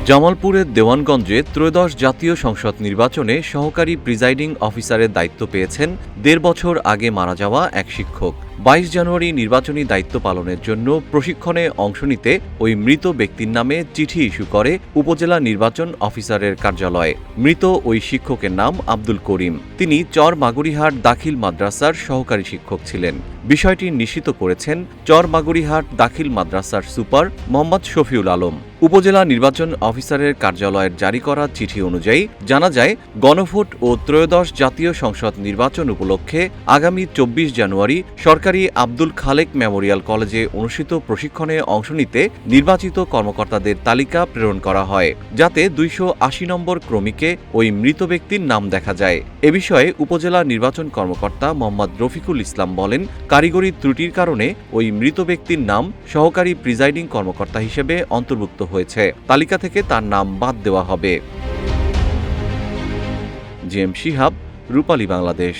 জামালপুরের দেওয়ানগঞ্জে ত্রয়োদশ জাতীয় সংসদ নির্বাচনে সহকারী প্রিজাইডিং অফিসারের দায়িত্ব পেয়েছেন ১.৫ বছর আগে মারা যাওয়া এক শিক্ষক। ২২ জানুয়ারি নির্বাচনী দায়িত্ব পালনের জন্য প্রশিক্ষণে অংশ নিতে ওই মৃত ব্যক্তির নামে চিঠি ইস্যু করে উপজেলা নির্বাচন অফিসারের কার্যালয়। মৃত ওই শিক্ষকের নাম আব্দুল করিম। তিনি চর মাগুরিহাট দাখিল মাদ্রাসার সহকারী শিক্ষক ছিলেন। বিষয়টি নিশ্চিত করেছেন চর মাগুরিহাট দাখিল মাদ্রাসার সুপার মোহাম্মদ শফিউল আলম। উপজেলা নির্বাচন অফিসারের কার্যালয়ের জারি করা চিঠি অনুযায়ী জানা যায়, গণভোট ও ত্রয়োদশ জাতীয় সংসদ নির্বাচন উপলক্ষে আগামী ২৪ জানুয়ারি সরকারি আব্দুল খালেক মেমোরিয়াল কলেজে অনুষ্ঠিত প্রশিক্ষণে অংশ নিতে নির্বাচিত কর্মকর্তাদের তালিকা প্রেরণ করা হয়, যাতে ২৮০ নম্বর ক্রমিকে ওই মৃত ব্যক্তির নাম দেখা যায়। এ বিষয়ে উপজেলা নির্বাচন কর্মকর্তা মোহাম্মদ রফিকুল ইসলাম বলেন, কারিগরি ত্রুটির কারণে ওই মৃত ব্যক্তির নাম সহকারী প্রিজাইডিং কর্মকর্তা হিসেবে অন্তর্ভুক্ত হয়েছে। তালিকা থেকে তার নাম বাদ দেওয়া হবে। জিএম শিহাব, রূপালী বাংলাদেশ।